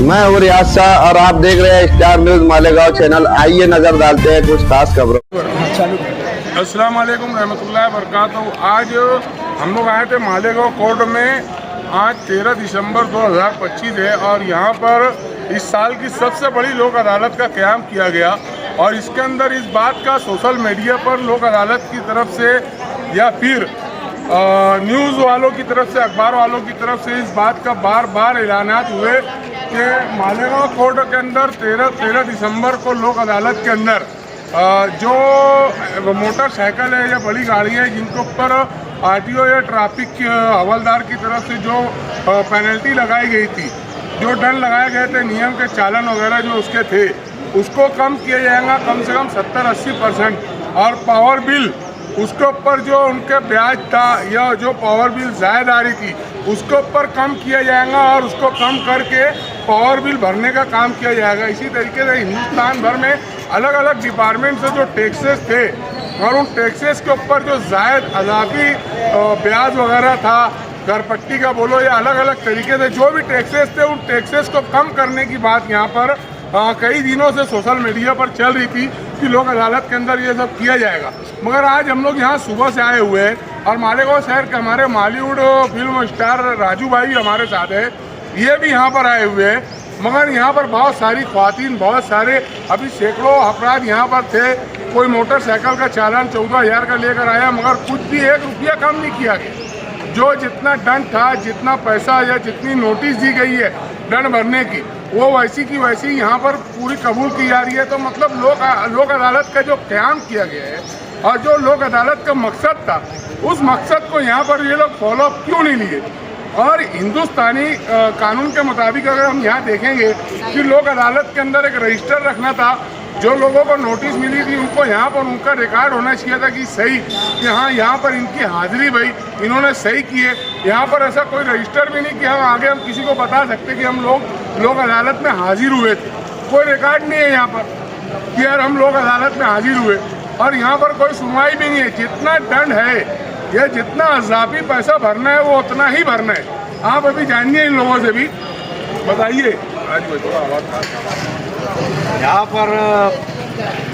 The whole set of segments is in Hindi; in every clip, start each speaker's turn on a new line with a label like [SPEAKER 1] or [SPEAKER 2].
[SPEAKER 1] मैं हूँ रियाज शाह और आप देख रहे हैं स्टार न्यूज मालेगांव चैनल। आइए नजर डालते हैं कुछ खास खबरों।
[SPEAKER 2] अस्सलाम वालेकुम रहमतुल्लाहि वबरकातुहू। आज हम लोग आए थे मालेगांव कोर्ट में। आज 13 दिसंबर 2025 है और यहाँ पर इस साल की सबसे बड़ी लोक अदालत का क़याम किया गया और इसके अंदर इस बात का सोशल मीडिया पर लोक अदालत की तरफ से या फिर न्यूज़ वालों की तरफ से, अखबार वालों की तरफ से इस बात का बार बार ऐलानात हुए कि मालेगांव कोर्ट के अंदर 13 दिसंबर को लोक अदालत के अंदर जो मोटरसाइकिल है या बड़ी गाड़ियाँ हैं जिनके ऊपर आरटीओ या ट्रैफिक हवलदार की तरफ से जो पेनल्टी लगाई गई थी, जो दंड लगाए गए थे, नियम के चालन वगैरह जो उसके थे, उसको कम किया जाएगा कम से कम 70-80%। और पावर बिल उसके ऊपर जो उनके ब्याज था या जो पावर बिल ज़ायद आ रही थी उसके ऊपर कम किया जाएगा और उसको कम करके पावर बिल भरने का काम किया जाएगा। इसी तरीके से हिंदुस्तान भर में अलग अलग डिपार्टमेंट से जो टैक्सेस थे और उन टैक्सेस के ऊपर जो ज़ायद अज़ाफ़ी ब्याज वगैरह था, घरपट्टी का बोलो या अलग अलग तरीके से जो भी टैक्सेस थे, उन टैक्सेस को कम करने की बात यहाँ पर कई दिनों से सोशल मीडिया पर चल रही थी कि लोक अदालत के अंदर ये सब किया जाएगा। मगर आज हम लोग यहाँ सुबह से आए हुए हैं और मालेगांव शहर के हमारे बॉलीवुड फिल्म स्टार राजू भाई हमारे साथ है, ये भी यहाँ पर आए हुए हैं। मगर यहाँ पर बहुत सारी ख्वातीन, बहुत सारे अभी सैकड़ों अपराध यहाँ पर थे। कोई मोटरसाइकिल का चालान 14,000 का लेकर आया मगर कुछ भी 1 रुपया कम नहीं किया गया। जो जितना दंड था, जितना पैसा या जितनी नोटिस दी गई है दंड भरने की, वो वैसी की वैसी यहाँ पर पूरी कबूल की जा रही है। तो मतलब लोक अदालत का जो क़याम किया गया है और जो लोक अदालत का मकसद था, उस मकसद को यहाँ पर ये लोग फॉलो क्यों नहीं लिए। और हिंदुस्तानी कानून के मुताबिक अगर हम यहाँ देखेंगे कि लोक अदालत के अंदर एक रजिस्टर रखना था, जो लोगों को नोटिस मिली थी उनको यहाँ पर उनका रिकॉर्ड होना चाहिए था कि सही कि हाँ यहाँ पर इनकी हाजिरी भाई इन्होंने सही किए। यहाँ पर ऐसा कोई रजिस्टर भी नहीं कि हम आगे हम किसी को बता सकते कि हम लोक अदालत में हाजिर हुए थे। कोई रिकॉर्ड नहीं है यहाँ पर कि यार हम लोक अदालत में हाजिर हुए। और यहाँ पर कोई सुनवाई भी नहीं है। जितना दंड है या जितना अज़ाफ़ी पैसा भरना है वो उतना ही भरना है। आप अभी जानिए इन लोगों से भी, बताइए। आज थोड़ा आवाज़
[SPEAKER 3] यहाँ पर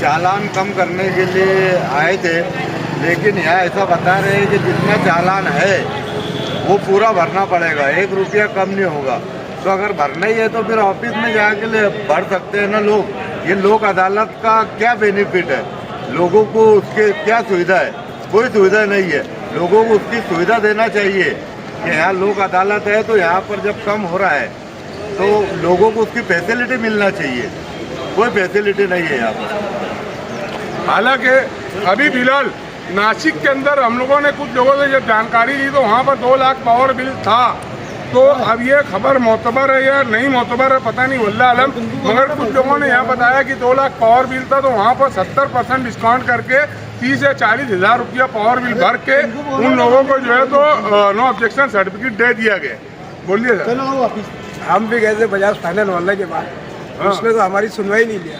[SPEAKER 3] चालान कम करने के लिए आए थे, लेकिन यहाँ ऐसा बता रहे हैं कि जितना चालान है वो पूरा भरना पड़ेगा, 1 रुपया कम नहीं होगा। तो अगर भरना ही है तो फिर ऑफिस में जाके भर सकते हैं ना लोग। ये लोक अदालत का क्या बेनिफिट है, लोगों को उसके क्या सुविधा है? कोई सुविधा नहीं है। लोगों को उसकी सुविधा देना चाहिए कि यहाँ लोक अदालत है तो यहाँ पर जब कम हो रहा है तो लोगों को उसकी फैसिलिटी मिलना चाहिए। कोई फैसिलिटी नहीं है यहाँ पर।
[SPEAKER 2] हालांकि अभी फिलहाल नासिक के अंदर हम लोगों ने कुछ लोगों से जब जानकारी ली तो वहाँ पर 2 लाख पावर बिल था। तो अब ये खबर मोतबर है या नहीं मोतबर है पता नहीं, वल्लाह आलम। मगर कुछ लोगों ने यहाँ बताया कि 2 लाख पावर बिल था तो वहाँ पर 70% डिस्काउंट करके 30 या 40 हज़ार रुपया पावर बिल भर के उन लोगों को जो है तो नो ऑब्जेक्शन सर्टिफिकेट दे दिया गया। बोलिए सर।
[SPEAKER 4] हम भी गए थे बजाज फाइनेंस वाले के पास, उसने तो हमारी सुनवाई नहीं लिया।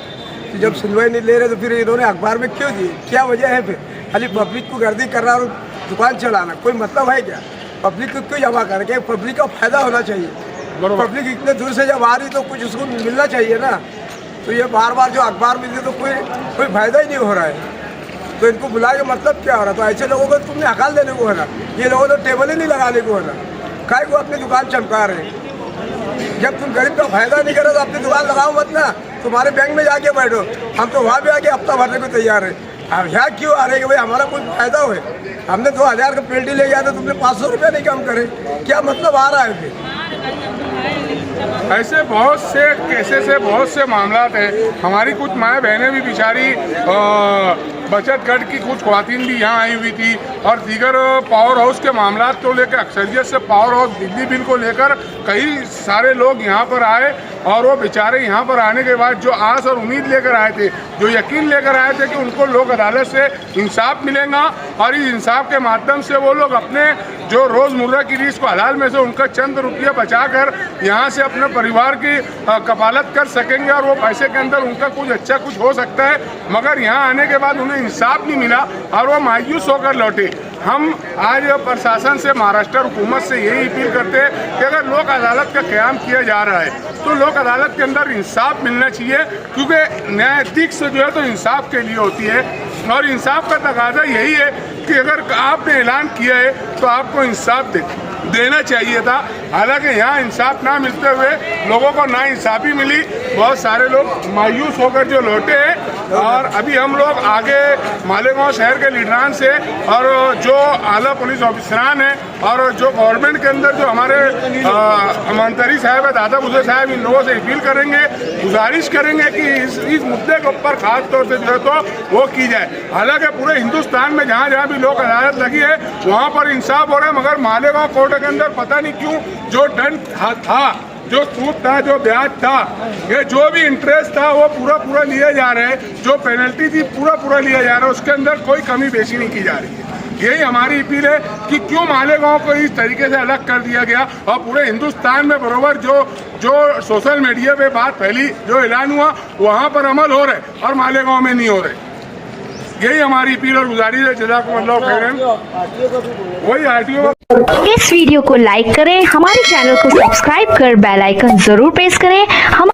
[SPEAKER 4] तो जब सुनवाई नहीं ले रहे तो फिर इन्होंने अखबार में क्यों दी? क्या वजह है? फिर खाली पब्लिक को गर्दी कर रहा और दुकान चलाना, कोई मतलब है क्या? पब्लिक को क्यों जमा करके? पब्लिक का फायदा होना चाहिए। पब्लिक इतने दूर से जब आ रही तो कुछ उसको मिलना चाहिए ना। तो ये बार बार जो अखबार मिलती तो कोई फायदा ही नहीं हो रहा है। तो इनको बुला के मतलब क्या हो रहा? तो ऐसे लोगों को तुमने हकाल देने को है ना, ये लोगों को टेबल ही नहीं लगाने को है ना। काय को अपनी दुकान चमका रहे हैं? जब तुम गरीब का फायदा नहीं करे तो अपनी दुकान लगाओ मत ना, तुम्हारे बैंक में जाके बैठो। हम तो वहाँ भी आके हफ्ता भरने को तैयार है। अब यहाँ क्यों आ रहे हैं कि भाई हमारा कुछ फायदा हो? हमने 2000 का पेल्टी ले गया था, तुमने 500 रुपया नहीं कम करे, क्या मतलब आ रहा है फिर?
[SPEAKER 2] ऐसे बहुत से केसेस है, बहुत से मामलात हैं। हमारी कुछ माएँ बहनें भी बेचारी बचत गट की कुछ ख्वातीन भी यहाँ आई हुई थी और दीगर पावर हाउस के मामलात को लेकर, अक्सरियत से पावर हाउस बिजली बिल को लेकर कई सारे लोग यहाँ पर आए और वो बेचारे यहाँ पर आने के बाद जो आस और उम्मीद लेकर आए थे, जो यकीन लेकर आए थे कि उनको लोक अदालत से इंसाफ मिलेगा और इस इंसाफ के माध्यम से वो लोग अपने जो रोज़मर्रा की रीस को हलाल में से उनका चंद रुपये बचाकर यहाँ से अपने परिवार की कफालत कर सकेंगे और वो पैसे के अंदर उनका कुछ अच्छा कुछ हो सकता है। मगर यहाँ आने के बाद उन्हें इंसाफ नहीं मिला और वो मायूस होकर लौटे। हम आज प्रशासन से, महाराष्ट्र हुकूमत से यही अपील करते हैं कि अगर लोक अदालत का क़याम किया जा रहा है तो लोक अदालत के अंदर इंसाफ मिलना चाहिए, क्योंकि न्यायाधीश से जो है तो इंसाफ के लिए होती है और इंसाफ का तकाजा यही है कि अगर आपने ऐलान किया है तो आपको इंसाफ देना चाहिए था। हालांकि यहाँ इंसाफ ना मिलते हुए लोगों को ना इंसाफी मिली, बहुत सारे लोग मायूस होकर जो लौटे हैं। और अभी हम लोग आगे मालेगांव शहर के लीडरान से और जो आला पुलिस ऑफिसरान हैं और जो गवर्नमेंट के अंदर जो हमारे मंत्री साहब है, दादा बुज़े साहब, इन लोगों से अपील करेंगे, गुजारिश करेंगे कि इस मुद्दे के ऊपर खास तौर से जो है तो वो की जाए। हालांकि पूरे हिंदुस्तान में जहाँ जहाँ भी लोक अदालत लगी है वहाँ पर इंसाफ हो रहा है, मगर मालेगांव कोर्ट के अंदर पता नहीं क्यों जो दंड था, जो सूद था, जो ब्याज था, ये जो भी इंटरेस्ट था वो पूरा लिया जा रहा है, जो पेनल्टी थी पूरा लिया जा रहा है, उसके अंदर कोई कमी बेशी नहीं की जा रही है। यही हमारी अपील है कि क्यों मालेगांव को इस तरीके से अलग कर दिया गया और पूरे हिंदुस्तान में बरोबर जो सोशल मीडिया पे बात फैली, जो ऐलान हुआ वहाँ पर अमल हो रहा है और मालेगांव में नहीं हो रहे। यही हमारी अपील और गुजारिश है। जज़ाकुमुल्लाह खैरन। वही आरटीओ
[SPEAKER 5] इस वीडियो को लाइक करें, हमारे चैनल को सब्सक्राइब कर बेल आइकन जरूर प्रेस करें। हम